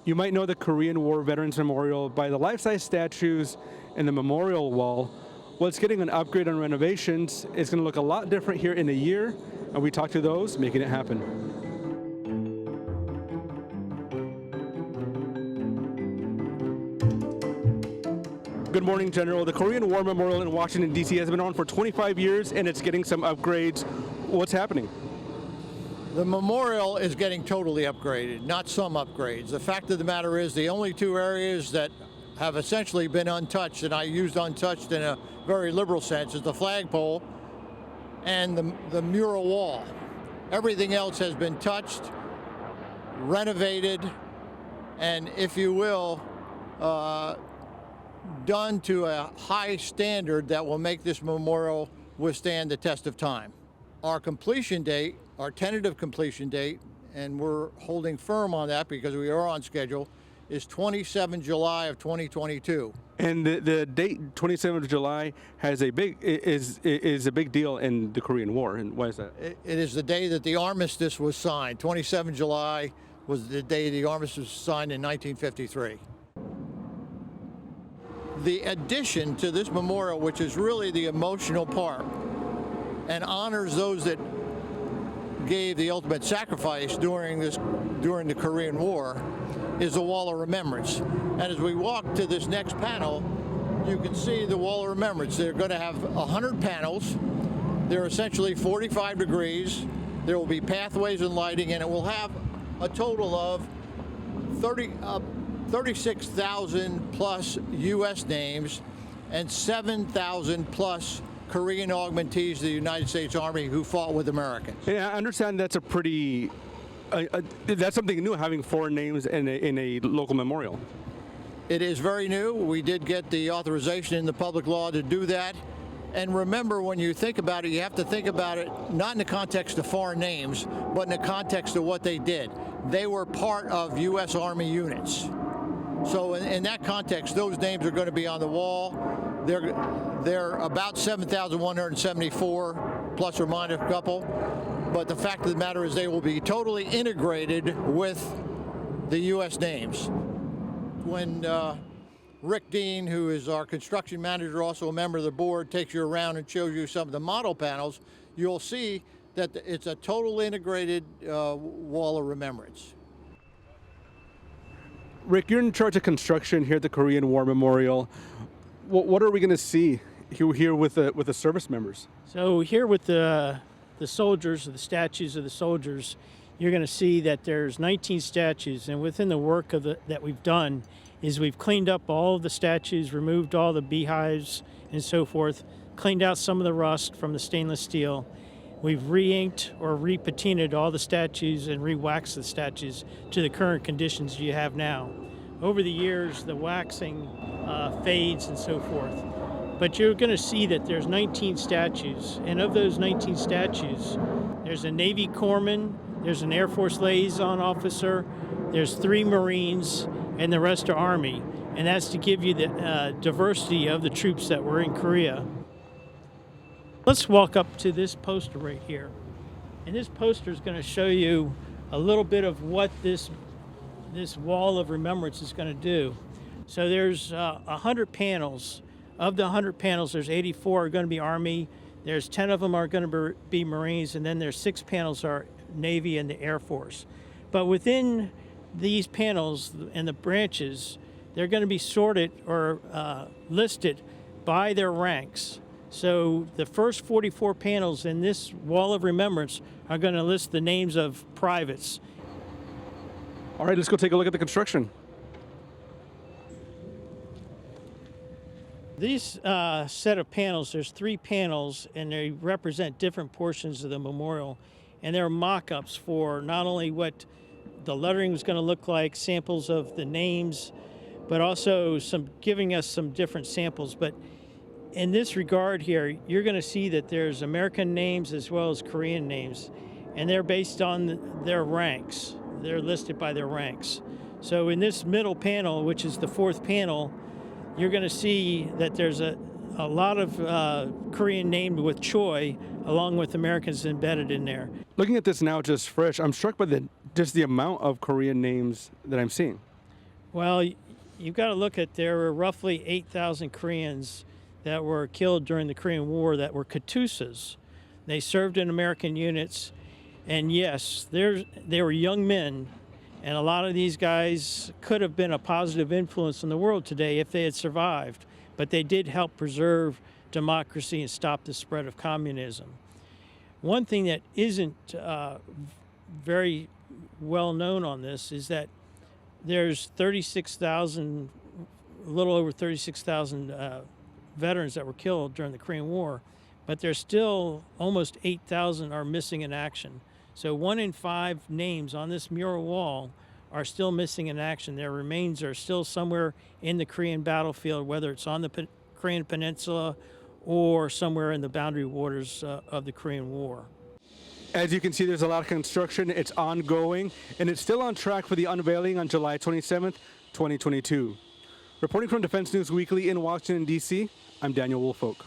You might know the Korean War Veterans Memorial by the life-size statues and the memorial wall. Well, it's getting an upgrade on renovations. It's going to look a lot different here in a year, and we talked to those making it happen. Good morning, General. The Korean War Memorial in Washington, D.C. has been on for 25 years, and it's getting some upgrades. What's happening? The memorial is getting totally upgraded, not some upgrades. The fact of the matter is the only two areas that have essentially been untouched, and I used untouched in a very liberal sense, is the flagpole and the mural wall. Everything else has been touched, renovated, and, if you will, done to a high standard that will make this memorial withstand the test of time. Our completion date, our tentative completion date, and we're holding firm on that because we are on schedule, is 27 July of 2022. And the date 27th of July is a big deal in the Korean War. And why is that? It is the day that the armistice was signed. 27 July was the day the armistice was signed in 1953. The addition to this memorial, which is really the emotional part and honors those that gave the ultimate sacrifice during the Korean War, is the Wall of Remembrance. And as we walk to this next panel, you can see the Wall of Remembrance. They're going to have 100 panels. They're essentially 45 degrees. There will be pathways and lighting, and it will have a total of 36,000 plus U.S. names and 7,000 plus Korean augmentees of the United States Army who fought with Americans. Yeah, I understand that's a pretty, that's something new, having foreign names in a local memorial. It is very new. We did get the authorization in the public law to do that. And remember, when you think about it, you have to think about it not in the context of foreign names, but in the context of what they did. They were part of U.S. Army units. So in that context, those names are going to be on the wall. They're about 7,174, plus or minus a couple. But the fact of the matter is they will be totally integrated with the U.S. names. When Rick Dean, who is our construction manager, also a member of the board, takes you around and shows you some of the model panels, you'll see that it's a total integrated Wall of Remembrance. Rick, you're in charge of construction here at the Korean War Memorial. What are we going to see here with the service members? So here with the soldiers, the statues of the soldiers, you're going to see that there's 19 statues, and within the work that we've done is we've cleaned up all of the statues, removed all the beehives and so forth, cleaned out some of the rust from the stainless steel. We've re-inked or re-patinaed all the statues and re-waxed the statues to the current conditions you have now. Over the years, the waxing fades and so forth. But you're going to see that there's 19 statues, and of those 19 statues, there's a Navy corpsman, there's an Air Force liaison officer, there's 3 Marines, and the rest are Army. And that's to give you the diversity of the troops that were in Korea. Let's walk up to this poster right here. And this poster is going to show you a little bit of what this Wall of Remembrance is going to do. So there's 100 panels. Of the 100 panels, there's 84 are going to be Army. There's 10 of them are going to be Marines, and then there's 6 panels are Navy and the Air Force. But within these panels and the branches, they're going to be sorted or listed by their ranks. So the first 44 panels in this Wall of Remembrance are going to list the names of privates. All right, let's go take a look at the construction. These set of panels, there's 3 panels, and they represent different portions of the memorial. And they're mock-ups for not only what the lettering is going to look like, samples of the names, but also giving us some different samples. But in this regard here, you're going to see that there's American names as well as Korean names, and they're based on their ranks. They're listed by their ranks. So in this middle panel, which is the 4th panel, you're going to see that there's a lot of Korean named with Choi, along with Americans embedded in there. Looking at this now just fresh, I'm struck by just the amount of Korean names that I'm seeing. Well, you've got to look at there were roughly 8,000 Koreans that were killed during the Korean War that were Katusas. They served in American units, and yes, they were young men, and a lot of these guys could have been a positive influence in the world today if they had survived, but they did help preserve democracy and stop the spread of communism. One thing that isn't very well known on this is that there's 36,000, a little over 36,000 veterans that were killed during the Korean War, but there's still almost 8,000 are missing in action. So 1 in 5 names on this mural wall are still missing in action. Their remains are still somewhere in the Korean battlefield, whether it's on the Korean Peninsula or somewhere in the boundary waters of the Korean War. As you can see, there's a lot of construction. It's ongoing, and it's still on track for the unveiling on July 27th, 2022. Reporting from Defense News Weekly in Washington, D.C., I'm Daniel Woolfolk.